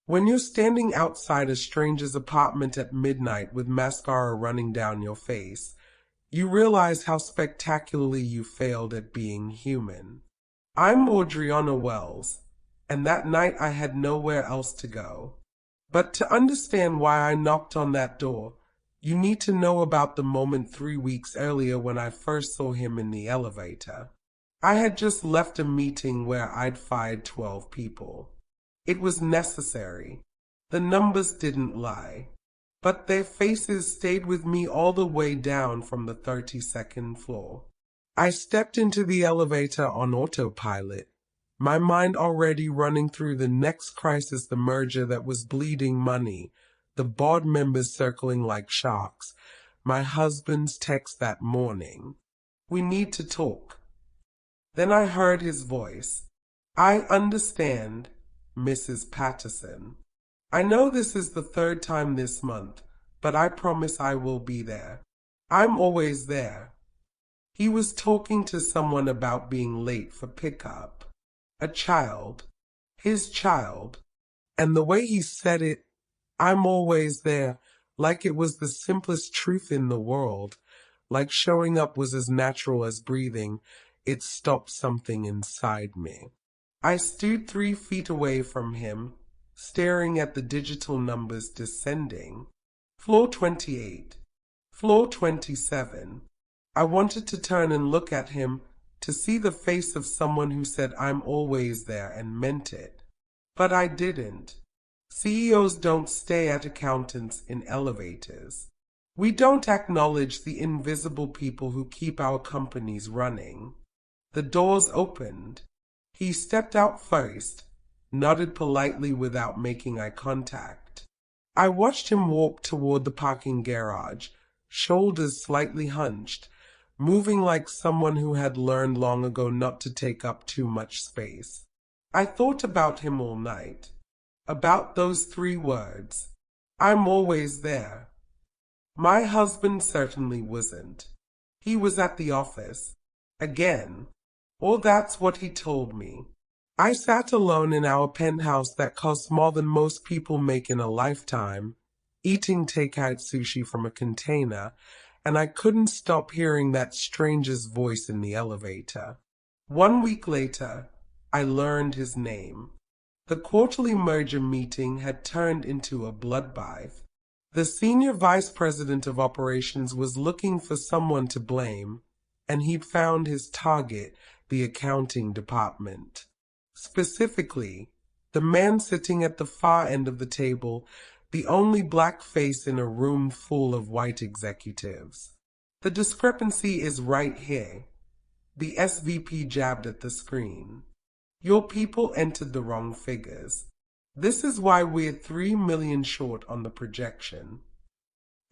When you're standing outside a stranger's apartment at midnight with mascara running down your face, you realize how spectacularly you failed at being human. I'm Audriana Wells, and that night I had nowhere else to go. But to understand why I knocked on that door, you need to know about the moment 3 weeks earlier when I first saw him in the elevator. I had just left a meeting where I'd fired 12 people. It was necessary. The numbers didn't lie. But their faces stayed with me all the way down from the 32nd floor. I stepped into the elevator on autopilot, my mind already running through the next crisis, the merger that was bleeding money, the board members circling like sharks, my husband's text that morning. "We need to talk." Then I heard his voice. "I understand, Mrs. Patterson. I know this is the third time this month, but I promise I will be there. I'm always there." He was talking to someone about being late for pickup. A child. His child. And the way he said it, "I'm always there," like it was the simplest truth in the world. Like showing up was as natural as breathing, it stopped something inside me. I stood 3 feet away from him, staring at the digital numbers descending. Floor 28. Floor 27. I wanted to turn and look at him, to see the face of someone who said "I'm always there" and meant it. But I didn't. CEOs don't stay at accountants in elevators. We don't acknowledge the invisible people who keep our companies running. The doors opened. He stepped out first, nodded politely without making eye contact. I watched him walk toward the parking garage, shoulders slightly hunched, moving like someone who had learned long ago not to take up too much space. I thought about him all night, about those 3 words. "I'm always there." My husband certainly wasn't. He was at the office. Again. Or that's what he told me. I sat alone in our penthouse that costs more than most people make in a lifetime, eating takeout sushi from a container, and I couldn't stop hearing that stranger's voice in the elevator. 1 week later, I learned his name. The quarterly merger meeting had turned into a bloodbath. The senior vice president of operations was looking for someone to blame, and he'd found his target, the accounting department. Specifically, the man sitting at the far end of the table, the only black face in a room full of white executives. "The discrepancy is right here." The SVP jabbed at the screen. "Your people entered the wrong figures. This is why we're 3 million short on the projection."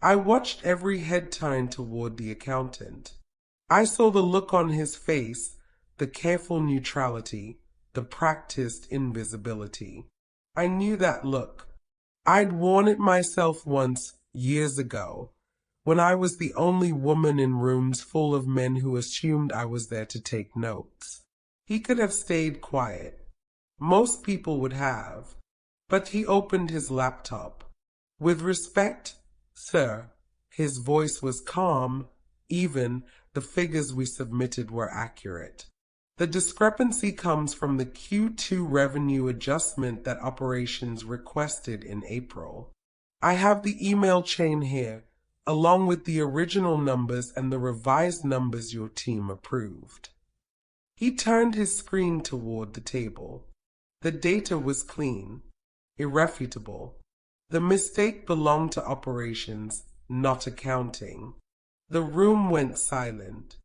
I watched every head turn toward the accountant. I saw the look on his face, the careful neutrality, the practiced invisibility. I knew that look. I'd worn it myself once, years ago, when I was the only woman in rooms full of men who assumed I was there to take notes. He could have stayed quiet. Most people would have. But he opened his laptop. "With respect, sir," his voice was calm, even. The figures we submitted were accurate. "The discrepancy comes from the Q2 revenue adjustment that operations requested in April. I have the email chain here, along with the original numbers and the revised numbers your team approved." He turned his screen toward the table. The data was clean, irrefutable. The mistake belonged to operations, not accounting. The room went silent.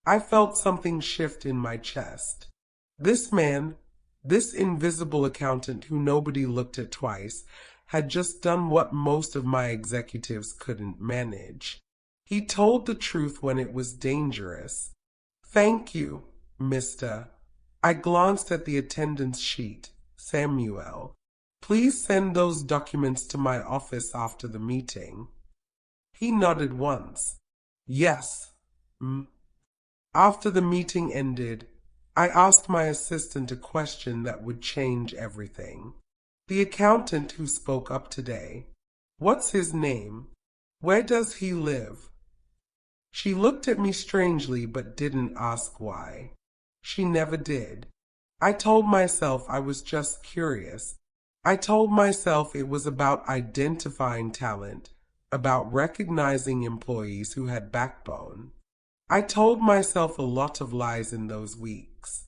I felt something shift in my chest. This man, this invisible accountant who nobody looked at twice, had just done what most of my executives couldn't manage. He told the truth when it was dangerous. "Thank you, Mr." I glanced at the attendance sheet. "Samuel. Please send those documents to my office after the meeting." He nodded once. "Yes, After the meeting ended, I asked my assistant a question that would change everything. The accountant who spoke up today. What's his name? Where does he live? She looked at me strangely but didn't ask why. She never did. I told myself I was just curious. I told myself it was about identifying talent, about recognizing employees who had backbone. I told myself a lot of lies in those weeks.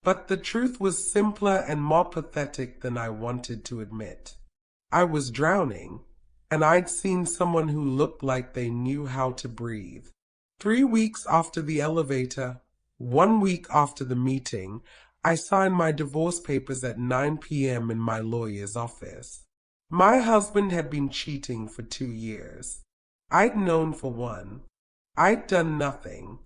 But the truth was simpler and more pathetic than I wanted to admit. I was drowning, and I'd seen someone who looked like they knew how to breathe. 3 weeks after the elevator, 1 week after the meeting, I signed my divorce papers at 9 p.m. in my lawyer's office. My husband had been cheating for 2 years. I'd known for one. I'd done nothing.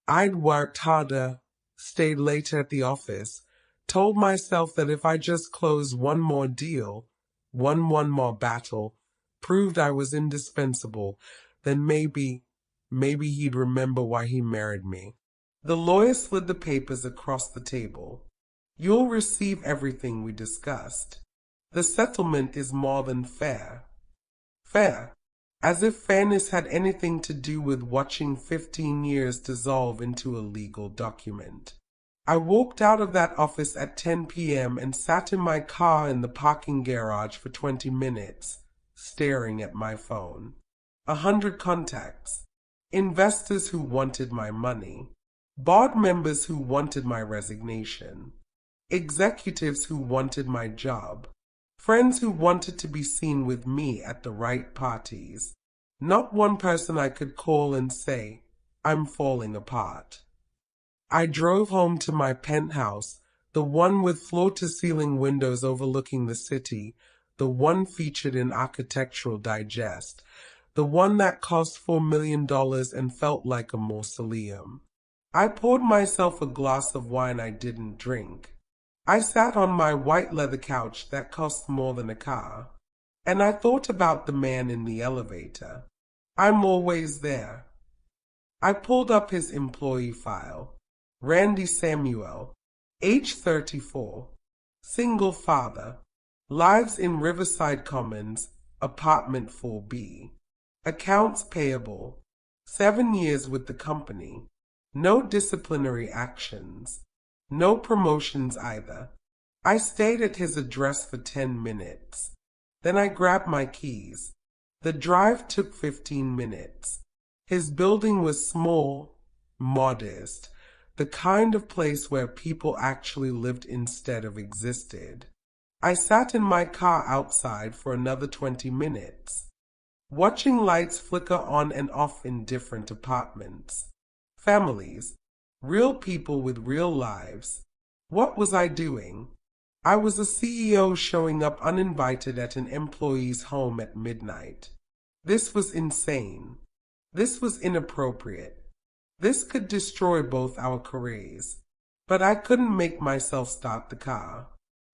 I'd worked harder, stayed later at the office, told myself that if I just closed one more deal, won one more battle, proved I was indispensable, then maybe he'd remember why he married me. The lawyer slid the papers across the table. You'll receive everything we discussed. The settlement is more than fair. Fair? As if fairness had anything to do with watching 15 years dissolve into a legal document. I walked out of that office at 10 p.m. and sat in my car in the parking garage for 20 minutes, staring at my phone. 100 contacts. Investors who wanted my money. Board members who wanted my resignation. Executives who wanted my job. Friends who wanted to be seen with me at the right parties. Not one person I could call and say, I'm falling apart. I drove home to my penthouse, the one with floor-to-ceiling windows overlooking the city, the one featured in Architectural Digest, the one that cost $4 million and felt like a mausoleum. I poured myself a glass of wine I didn't drink. I sat on my white leather couch that cost more than a car, and I thought about the man in the elevator. I'm always there. I pulled up his employee file. Randy Samuel, age 34, single father, lives in Riverside Commons, apartment 4B. Accounts payable, 7 years with the company. No disciplinary actions. No promotions either. I stayed at his address for 10 minutes. Then I grabbed my keys. The drive took 15 minutes. His building was small, modest, the kind of place where people actually lived instead of existed. I sat in my car outside for another 20 minutes, watching lights flicker on and off in different apartments. Families. Real people with real lives. What was I doing? I was a CEO showing up uninvited at an employee's home at midnight. This was insane. This was inappropriate. This could destroy both our careers. But I couldn't make myself start the car,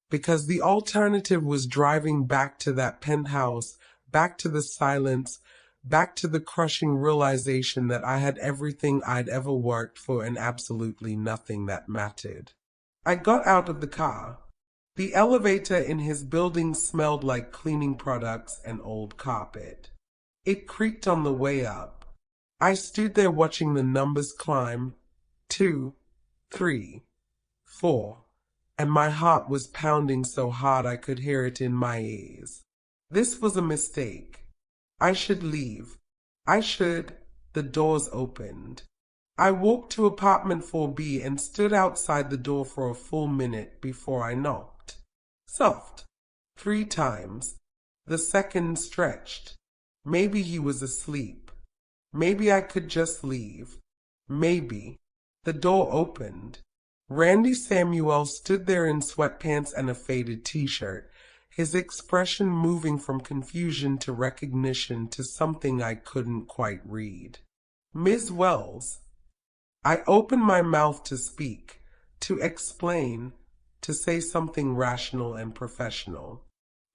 because the alternative was driving back to that penthouse, back to the silence, back to the crushing realization that I had everything I'd ever worked for and absolutely nothing that mattered. I got out of the car. The elevator in his building smelled like cleaning products and old carpet. It creaked on the way up. I stood there watching the numbers climb, 2, 3, 4, and my heart was pounding so hard I could hear it in my ears. This was a mistake. I should leave. The doors opened. I walked to apartment 4B and stood outside the door for a full minute before I knocked. Soft. 3 times. The second stretched. Maybe he was asleep. Maybe I could just leave. Maybe. The door opened. Randy Samuel stood there in sweatpants and a faded t-shirt, his expression moving from confusion to recognition to something I couldn't quite read. Ms. Wells. I opened my mouth to speak, to explain, to say something rational and professional.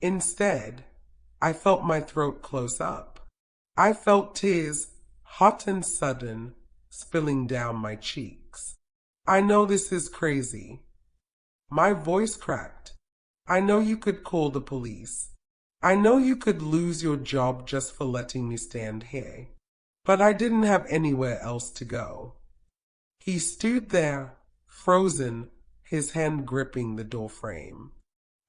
Instead, I felt my throat close up. I felt tears, hot and sudden, spilling down my cheeks. I know this is crazy. My voice cracked. I know you could call the police. I know you could lose your job just for letting me stand here. But I didn't have anywhere else to go. He stood there, frozen, his hand gripping the door frame.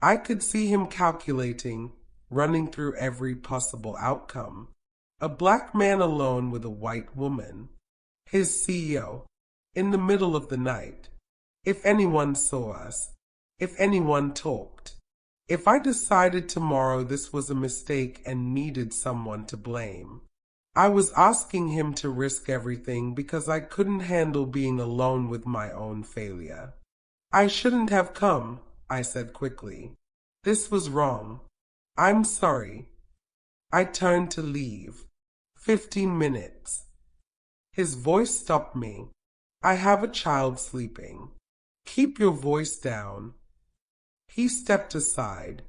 I could see him calculating, running through every possible outcome. A black man alone with a white woman. His CEO. In the middle of the night. If anyone saw us. If anyone talked. If I decided tomorrow this was a mistake and needed someone to blame. I was asking him to risk everything because I couldn't handle being alone with my own failure. I shouldn't have come, I said quickly. This was wrong. I'm sorry. I turned to leave. 15 minutes. His voice stopped me. I have a child sleeping. Keep your voice down. He stepped aside.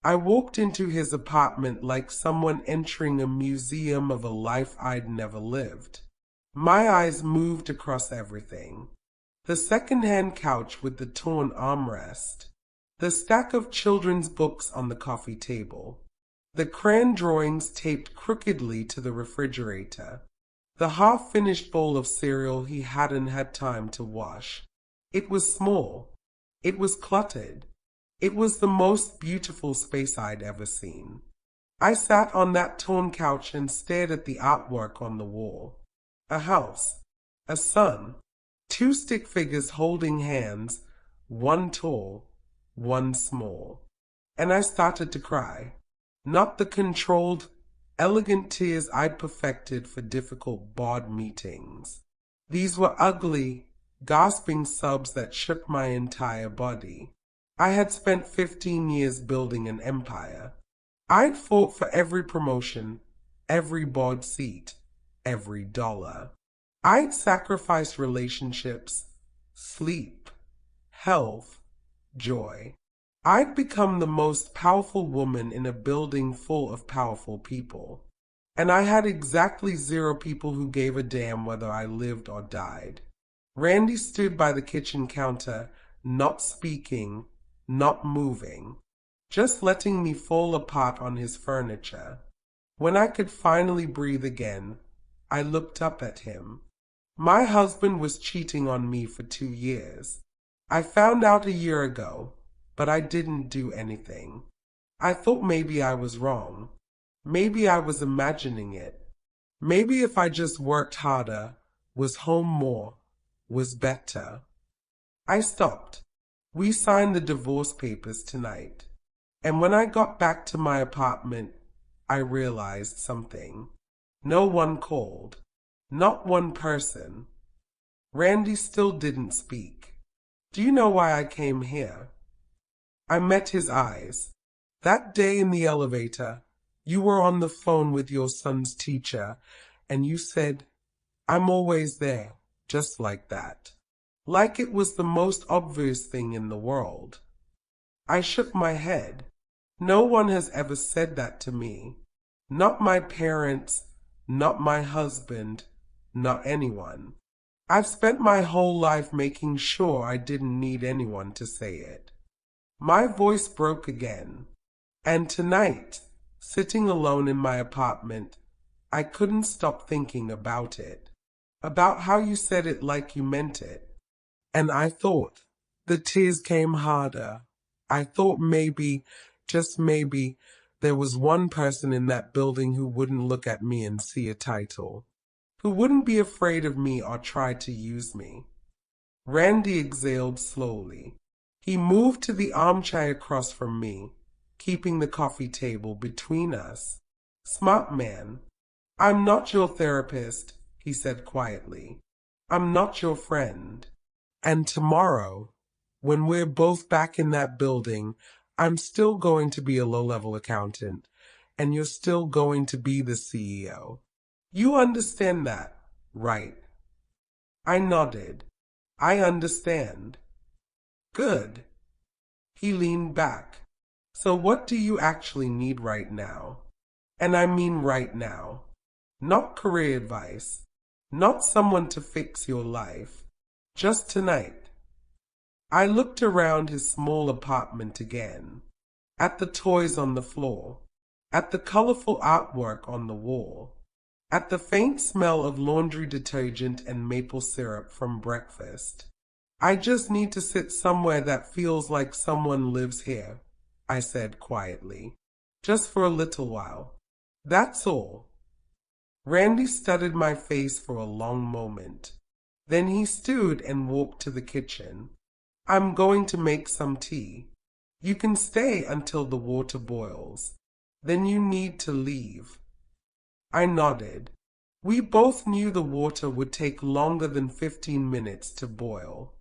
I walked into his apartment like someone entering a museum of a life I'd never lived. My eyes moved across everything. The second-hand couch with the torn armrest. The stack of children's books on the coffee table. The crayon drawings taped crookedly to the refrigerator. The half-finished bowl of cereal he hadn't had time to wash. It was small. It was cluttered. It was the most beautiful space I'd ever seen. I sat on that torn couch and stared at the artwork on the wall. A house, a sun, two stick figures holding hands, one tall, one small. And I started to cry. Not the controlled, elegant tears I'd perfected for difficult board meetings. These were ugly, gasping sobs that shook my entire body. I had spent 15 years building an empire. I'd fought for every promotion, every board seat, every dollar. I'd sacrificed relationships, sleep, health, joy. I'd become the most powerful woman in a building full of powerful people. And I had exactly 0 people who gave a damn whether I lived or died. Randy stood by the kitchen counter, not speaking, not moving, just letting me fall apart on his furniture. When I could finally breathe again, I looked up at him. My husband was cheating on me for 2 years. I found out a year ago, but I didn't do anything. I thought maybe I was wrong. Maybe I was imagining it. Maybe if I just worked harder, was home more, was better. I stopped. We signed the divorce papers tonight. And when I got back to my apartment, I realized something. No one called. Not one person. Randy still didn't speak. Do you know why I came here? I met his eyes. That day in the elevator, you were on the phone with your son's teacher, and you said, "I'm always there," just like that. Like it was the most obvious thing in the world. I shook my head. No one has ever said that to me. Not my parents, not my husband, not anyone. I've spent my whole life making sure I didn't need anyone to say it. My voice broke again. And tonight, sitting alone in my apartment, I couldn't stop thinking about it. About how you said it like you meant it. And I thought, the tears came harder. I thought maybe, just maybe, there was one person in that building who wouldn't look at me and see a title. Who wouldn't be afraid of me or try to use me. Randy exhaled slowly. He moved to the armchair across from me, keeping the coffee table between us. Smart man. I'm not your therapist, he said quietly. I'm not your friend. And tomorrow, when we're both back in that building, I'm still going to be a low-level accountant, and you're still going to be the CEO. You understand that, right? I nodded. I understand. Good. He leaned back. So what do you actually need right now? And I mean right now. Not career advice. Not someone to fix your life. Just tonight. I looked around his small apartment again. at the toys on the floor, at the colorful artwork on the wall, at the faint smell of laundry detergent and maple syrup from breakfast. I just need to sit somewhere that feels like someone lives here, I said quietly. Just for a little while. That's all. Randy studied my face for a long moment. Then he stood and walked to the kitchen. I'm going to make some tea. You can stay until the water boils. Then you need to leave. I nodded. We both knew the water would take longer than 15 minutes to boil.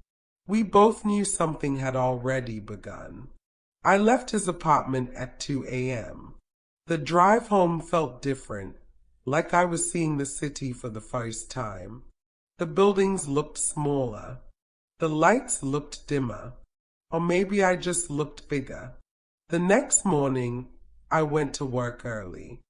We both knew something had already begun. I left his apartment at 2 a.m. The drive home felt different, like I was seeing the city for the first time. The buildings looked smaller. The lights looked dimmer. Or maybe I just looked bigger. The next morning, I went to work early.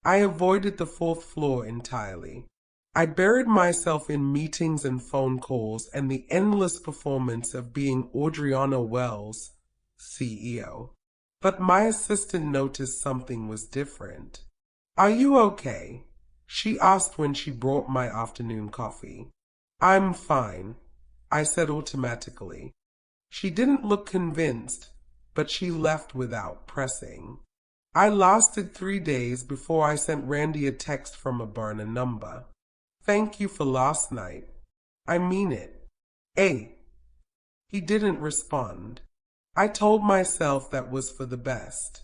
I avoided the fourth floor entirely. I buried myself in meetings and phone calls and the endless performance of being Audriana Wells, CEO. But my assistant noticed something was different. Are you okay? She asked when she brought my afternoon coffee. I'm fine, I said automatically. She didn't look convinced, but she left without pressing. I lasted 3 days before I sent Randy a text from a burner number. Thank you for last night. I mean it. Hey. He didn't respond. I told myself that was for the best.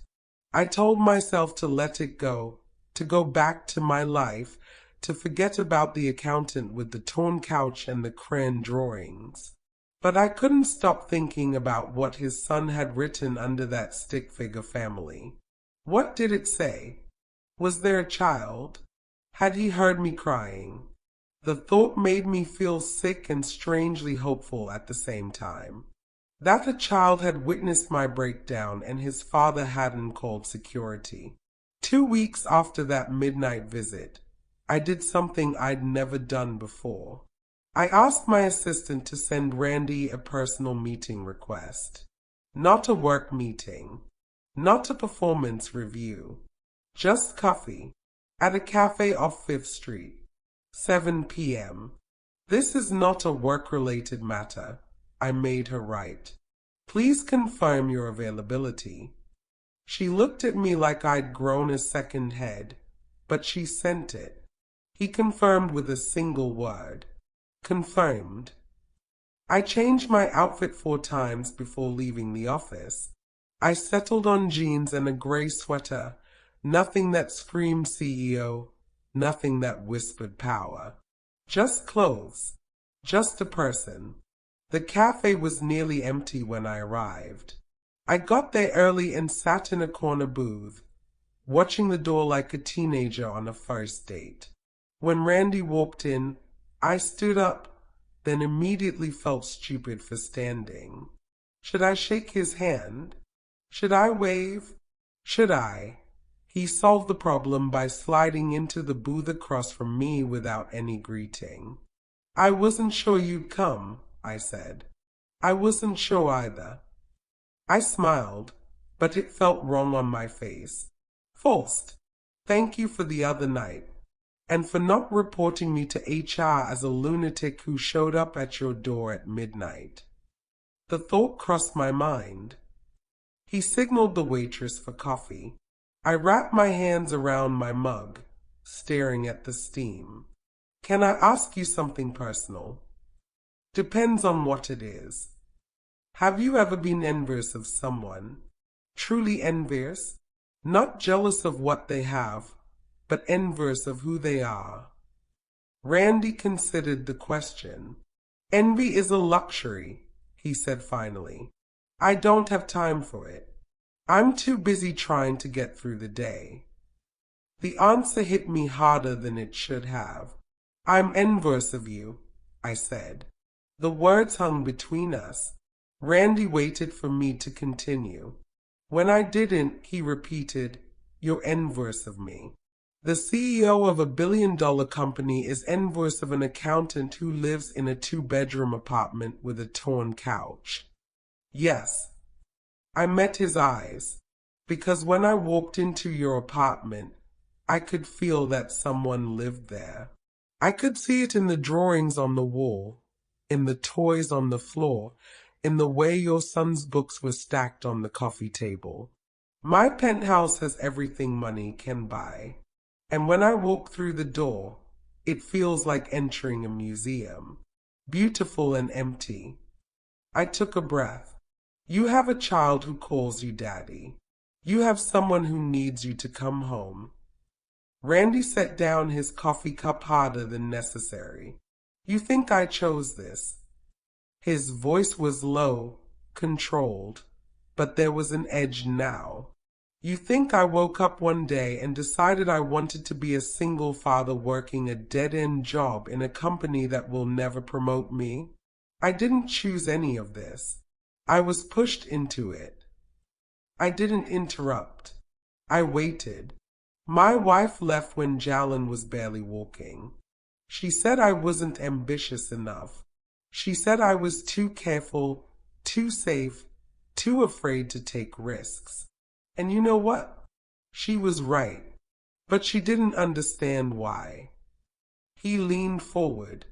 I told myself to let it go, to go back to my life, to forget about the accountant with the torn couch and the crayon drawings. But I couldn't stop thinking about what his son had written under that stick figure family. What did it say? Was there a child? Had he heard me crying? The thought made me feel sick and strangely hopeful at the same time. That a child had witnessed my breakdown and his father hadn't called security. 2 weeks after that midnight visit, I did something I'd never done before. I asked my assistant to send Randy a personal meeting request. Not a work meeting. Not a performance review. Just coffee. At a cafe off 5th Street. 7 p.m. This is not a work-related matter, I made her write. Please confirm your availability. She looked at me like I'd grown a second head, but she sent it. He confirmed with a single word. Confirmed. I changed my outfit 4 times before leaving the office. I settled on jeans and a gray sweater, nothing that screamed CEO, nothing that whispered power. Just clothes. Just a person. The cafe was nearly empty when I arrived. I got there early and sat in a corner booth, watching the door like a teenager on a first date. When Randy walked in, I stood up, then immediately felt stupid for standing. Should I shake his hand? Should I wave? Should I? He solved the problem by sliding into the booth across from me without any greeting. I wasn't sure you'd come, I said. I wasn't sure either. I smiled, but it felt wrong on my face. Forced. Thank you for the other night, and for not reporting me to HR as a lunatic who showed up at your door at midnight. The thought crossed my mind. He signaled the waitress for coffee. I wrapped my hands around my mug, staring at the steam. Can I ask you something personal? Depends on what it is. Have you ever been envious of someone? Truly envious? Not jealous of what they have, but envious of who they are. Randy considered the question. Envy is a luxury, he said finally. I don't have time for it. I'm too busy trying to get through the day. The answer hit me harder than it should have. I'm envious of you, I said. The words hung between us. Randy waited for me to continue. When I didn't, he repeated, You're envious of me. The CEO of a billion-dollar company is envious of an accountant who lives in a 2-bedroom apartment with a torn couch. Yes. I met his eyes. Because when I walked into your apartment, I could feel that someone lived there. I could see it in the drawings on the wall, in the toys on the floor, in the way your son's books were stacked on the coffee table. My penthouse has everything money can buy. And when I walk through the door, it feels like entering a museum, beautiful and empty. I took a breath. You have a child who calls you daddy. You have someone who needs you to come home. Randy set down his coffee cup harder than necessary. You think I chose this? His voice was low, controlled, but there was an edge now. You think I woke up one day and decided I wanted to be a single father working a dead-end job in a company that will never promote me? I didn't choose any of this. I was pushed into it. I didn't interrupt. I waited. My wife left when Jalen was barely walking. She said I wasn't ambitious enough. She said I was too careful, too safe, too afraid to take risks. And you know what? She was right. But she didn't understand why. He leaned forward.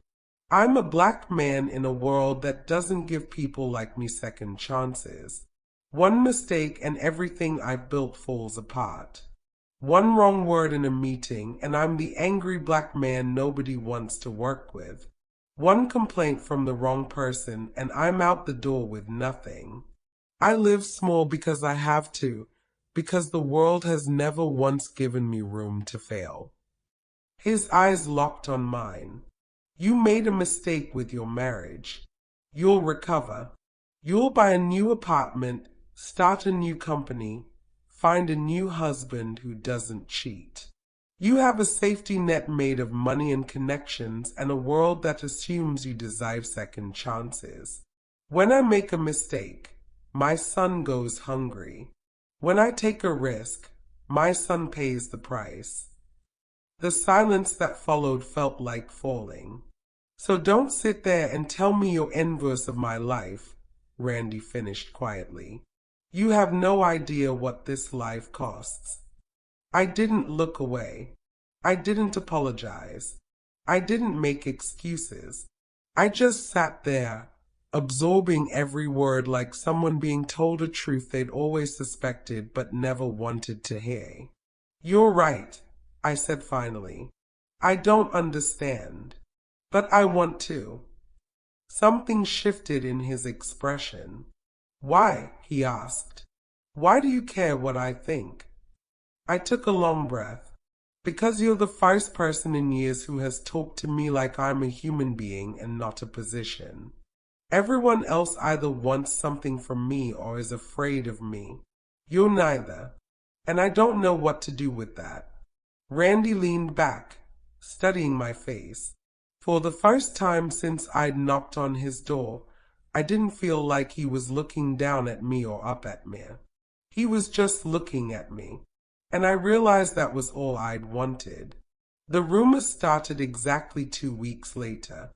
I'm a black man in a world that doesn't give people like me second chances. One mistake and everything I've built falls apart. One wrong word in a meeting and I'm the angry black man nobody wants to work with. One complaint from the wrong person and I'm out the door with nothing. I live small because I have to, because the world has never once given me room to fail. His eyes locked on mine. You made a mistake with your marriage. You'll recover. You'll buy a new apartment, start a new company, find a new husband who doesn't cheat. You have a safety net made of money and connections and a world that assumes you deserve second chances. When I make a mistake, my son goes hungry. When I take a risk, my son pays the price. The silence that followed felt like falling. So don't sit there and tell me you're envious of my life, Randy finished quietly. You have no idea what this life costs. I didn't look away. I didn't apologize. I didn't make excuses. I just sat there, absorbing every word like someone being told a truth they'd always suspected but never wanted to hear. You're right, I said finally. I don't understand, but I want to. Something shifted in his expression. Why? He asked. Why do you care what I think? I took a long breath. Because you're the first person in years who has talked to me like I'm a human being and not a position. Everyone else either wants something from me or is afraid of me. You're neither. And I don't know what to do with that. Randy leaned back, studying my face. For the first time since I'd knocked on his door, I didn't feel like he was looking down at me or up at me. He was just looking at me. And I realized that was all I'd wanted. The rumors started exactly 2 weeks later.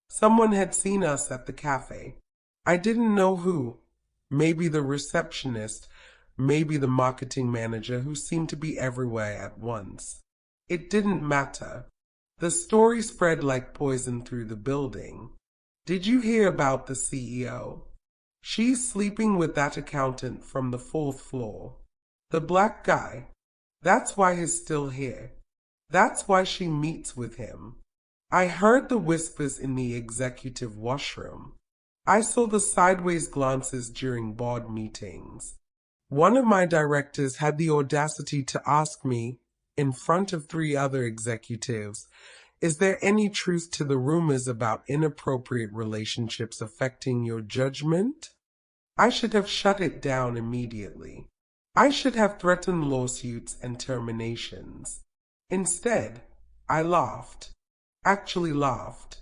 Someone had seen us at the cafe. I didn't know who. Maybe the receptionist, maybe the marketing manager who seemed to be everywhere at once. It didn't matter. The story spread like poison through the building. Did you hear about the CEO? She's sleeping with that accountant from the 4th floor. The black guy. That's why he's still here. That's why she meets with him. I heard the whispers in the executive washroom. I saw the sideways glances during board meetings. One of my directors had the audacity to ask me, in front of 3 other executives, is there any truth to the rumors about inappropriate relationships affecting your judgment? I should have shut it down immediately. I should have threatened lawsuits and terminations. Instead, I laughed. Actually laughed.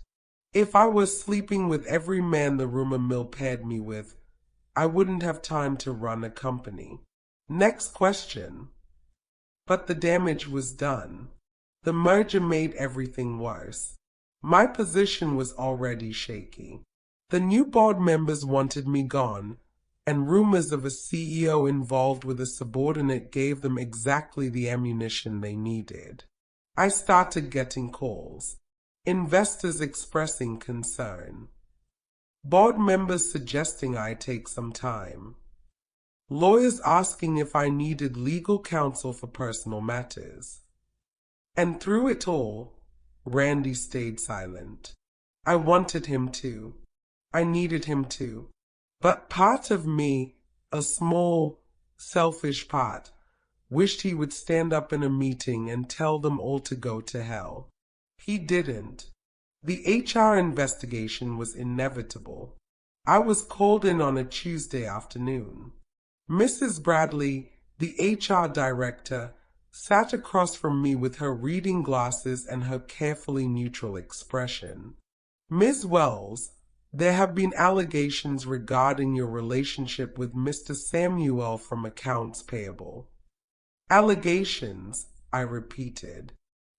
If I was sleeping with every man the rumor mill paired me with, I wouldn't have time to run a company. Next question. But the damage was done. The merger made everything worse. My position was already shaky. The new board members wanted me gone, and rumors of a CEO involved with a subordinate gave them exactly the ammunition they needed. I started getting calls, investors expressing concern, board members suggesting I take some time, lawyers asking if I needed legal counsel for personal matters. And through it all, Randy stayed silent. I wanted him to. I needed him to. But part of me, a small, selfish part, wished he would stand up in a meeting and tell them all to go to hell. He didn't. The HR investigation was inevitable. I was called in on a Tuesday afternoon. Mrs. Bradley, the HR director, sat across from me with her reading glasses and her carefully neutral expression. Ms. Wells, there have been allegations regarding your relationship with Mr. Samuel from accounts payable. Allegations, I repeated,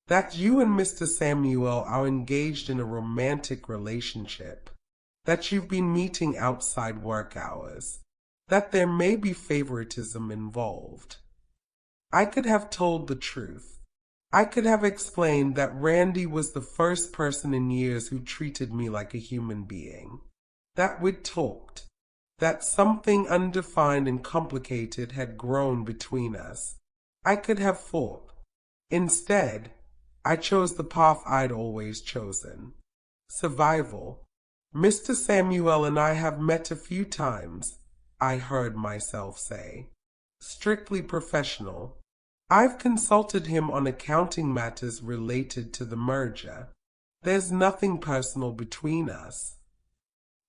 that you and Mr. Samuel are engaged in a romantic relationship, that you've been meeting outside work hours, that there may be favoritism involved. I could have told the truth. I could have explained that Randy was the first person in years who treated me like a human being, that we'd talked, that something undefined and complicated had grown between us. I could have fought. Instead, I chose the path I'd always chosen. Survival. Mr. Samuel and I have met a few times, I heard myself say. Strictly professional. I've consulted him on accounting matters related to the merger. There's nothing personal between us.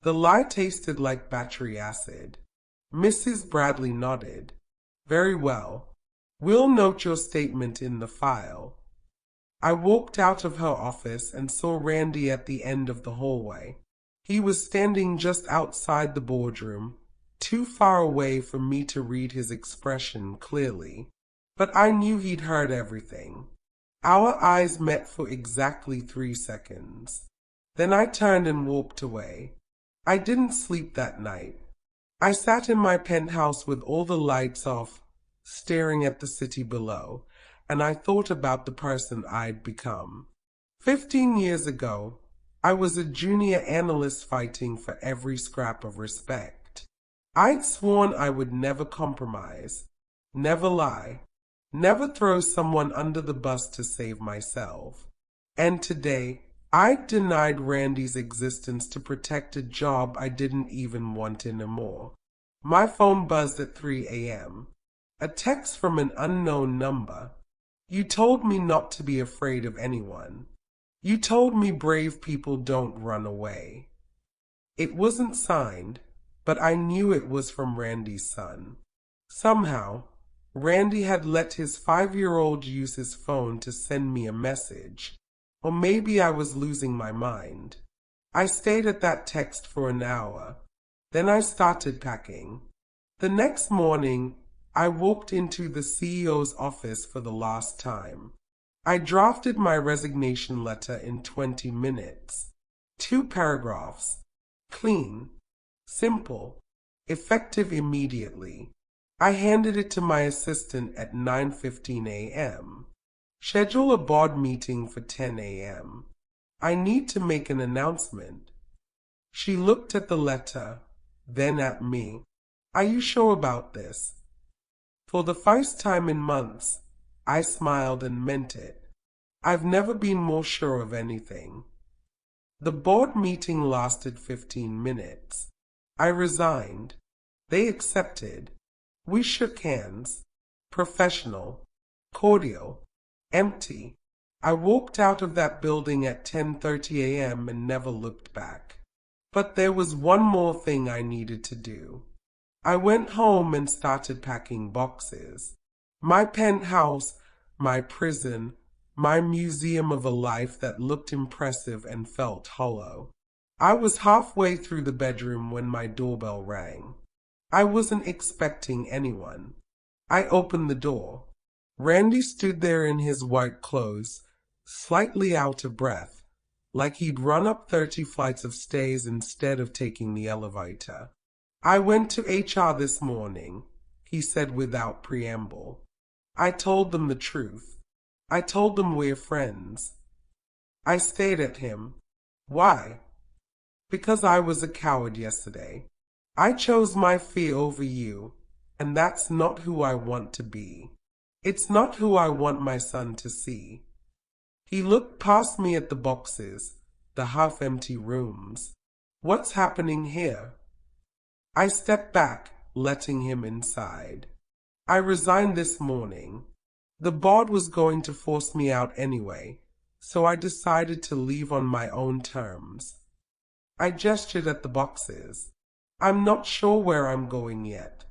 The lie tasted like battery acid. Mrs. Bradley nodded. Very well. We'll note your statement in the file. I walked out of her office and saw Randy at the end of the hallway. He was standing just outside the boardroom, too far away for me to read his expression clearly. But I knew he'd heard everything. Our eyes met for exactly 3 seconds. Then I turned and walked away. I didn't sleep that night. I sat in my penthouse with all the lights off, staring at the city below, and I thought about the person I'd become. 15 years ago, I was a junior analyst fighting for every scrap of respect. I'd sworn I would never compromise, never lie, never throw someone under the bus to save myself. And today, I denied Randy's existence to protect a job I didn't even want anymore. My phone buzzed at 3 a.m. A text from an unknown number. You told me not to be afraid of anyone. You told me brave people don't run away. It wasn't signed, but I knew it was from Randy's son. Somehow, Randy had let his 5-year-old use his phone to send me a message. Or maybe I was losing my mind. I stayed at that text for an hour. Then I started packing. The next morning, I walked into the CEO's office for the last time. I drafted my resignation letter in 20 minutes. 2 paragraphs. Clean. Simple. Effective immediately. I handed it to my assistant at 9:15 a.m. Schedule a board meeting for 10 a.m. I need to make an announcement. She looked at the letter, then at me. Are you sure about this? For the first time in months, I smiled and meant it. I've never been more sure of anything. The board meeting lasted 15 minutes. I resigned. They accepted. We shook hands. Professional. Cordial. Empty. I walked out of that building at 10:30 a.m. and never looked back. But there was one more thing I needed to do. I went home and started packing boxes. My penthouse, my prison, my museum of a life that looked impressive and felt hollow. I was halfway through the bedroom when my doorbell rang. I wasn't expecting anyone. I opened the door. Randy stood there in his white clothes, slightly out of breath, like he'd run up 30 flights of stairs instead of taking the elevator. I went to HR this morning, he said without preamble. I told them the truth. I told them we're friends. I stared at him. Why? Because I was a coward yesterday. I chose my fear over you, and that's not who I want to be. It's not who I want my son to see. He looked past me at the boxes, the half-empty rooms. What's happening here? I stepped back, letting him inside. I resigned this morning. The board was going to force me out anyway, so I decided to leave on my own terms. I gestured at the boxes. I'm not sure where I'm going yet.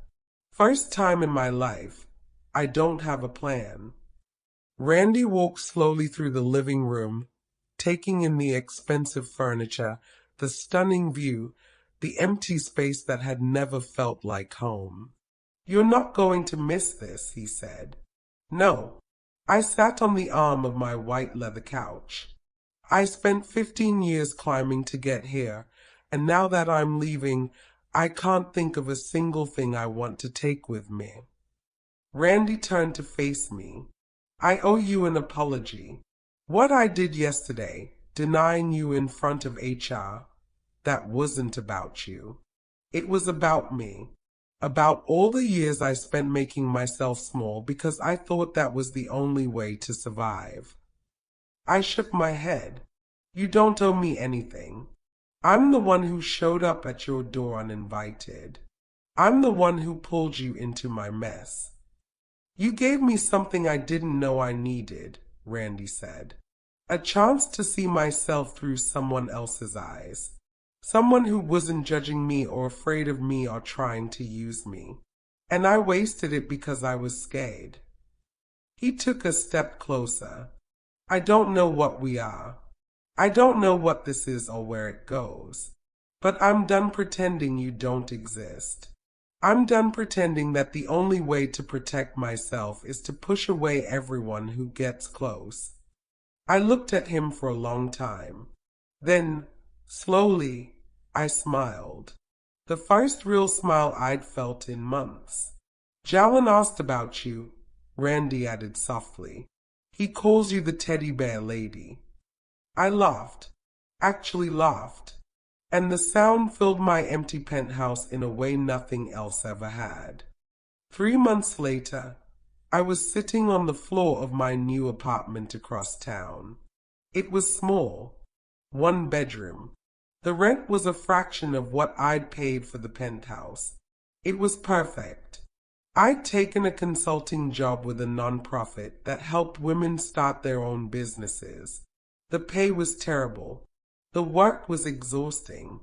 First time in my life, I don't have a plan. Randy walked slowly through the living room, taking in the expensive furniture, the stunning view, the empty space that had never felt like home. You're not going to miss this, he said. No. I sat on the arm of my white leather couch. I spent 15 years climbing to get here, and now that I'm leaving, I can't think of a single thing I want to take with me. Randy turned to face me. I owe you an apology. What I did yesterday, denying you in front of HR, that wasn't about you. It was about me. About all the years I spent making myself small because I thought that was the only way to survive. I shook my head. You don't owe me anything. I'm the one who showed up at your door uninvited. I'm the one who pulled you into my mess. You gave me something I didn't know I needed, Randy said. A chance to see myself through someone else's eyes. Someone who wasn't judging me or afraid of me or trying to use me. And I wasted it because I was scared. He took a step closer. I don't know what we are. I don't know what this is or where it goes. But I'm done pretending you don't exist. I'm done pretending that the only way to protect myself is to push away everyone who gets close. I looked at him for a long time. Then, slowly, I smiled. The first real smile I'd felt in months. Jalen asked about you, Randy added softly. He calls you the teddy bear lady. I laughed, actually laughed, and the sound filled my empty penthouse in a way nothing else ever had. 3 months later, I was sitting on the floor of my new apartment across town. It was small, 1 bedroom. The rent was a fraction of what I'd paid for the penthouse. It was perfect. I'd taken a consulting job with a nonprofit that helped women start their own businesses. The pay was terrible. The work was exhausting.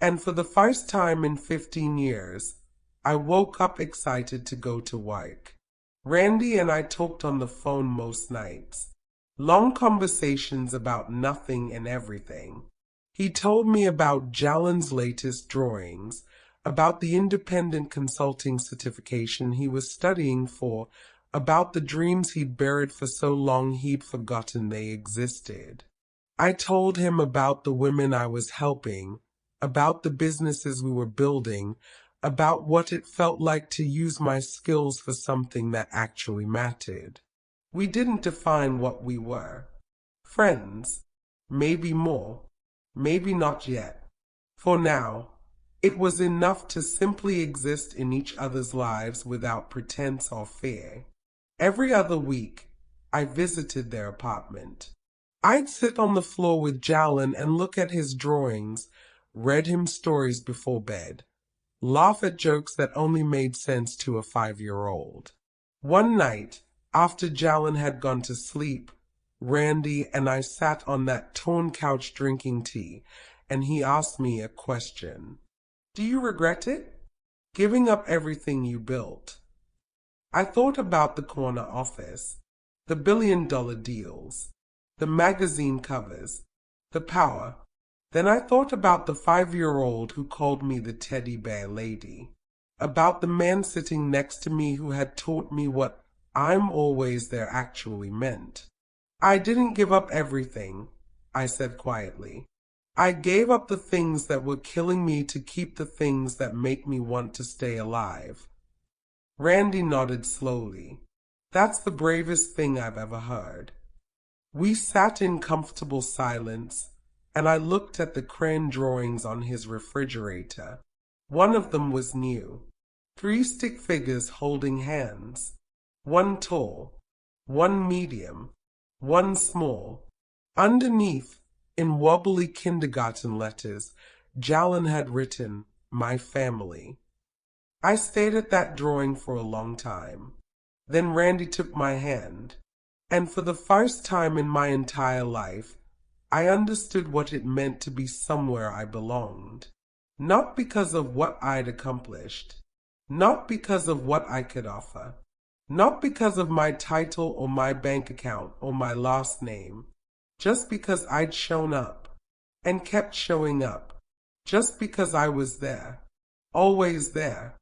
And for the first time in 15 years, I woke up excited to go to work. Randy and I talked on the phone most nights. Long conversations about nothing and everything. He told me about Jalen's latest drawings, about the independent consulting certification he was studying for, about the dreams he'd buried for so long he'd forgotten they existed. I told him about the women I was helping, about the businesses we were building, about what it felt like to use my skills for something that actually mattered. We didn't define what we were. Friends, maybe more, maybe not yet. For now, it was enough to simply exist in each other's lives without pretense or fear. Every other week, I visited their apartment. I'd sit on the floor with Jalen and look at his drawings, read him stories before bed, laugh at jokes that only made sense to a 5-year-old. One night, after Jalen had gone to sleep, Randy and I sat on that torn couch drinking tea, and he asked me a question. Do you regret it? Giving up everything you built? I thought about the corner office, the billion-dollar deals, the magazine covers, the power. Then I thought about the 5-year-old who called me the teddy bear lady, about the man sitting next to me who had taught me what I'm always there actually meant. I didn't give up everything, I said quietly. I gave up the things that were killing me to keep the things that make me want to stay alive. Randy nodded slowly. That's the bravest thing I've ever heard. We sat in comfortable silence, and I looked at the crayon drawings on his refrigerator. One of them was new. 3 stick figures holding hands. One tall, one medium, one small. Underneath, in wobbly kindergarten letters, Jalen had written, "My family." I stared at that drawing for a long time. Then Randy took my hand, and for the first time in my entire life, I understood what it meant to be somewhere I belonged. Not because of what I'd accomplished, not because of what I could offer, not because of my title or my bank account or my last name, just because I'd shown up and kept showing up, just because I was there, always there.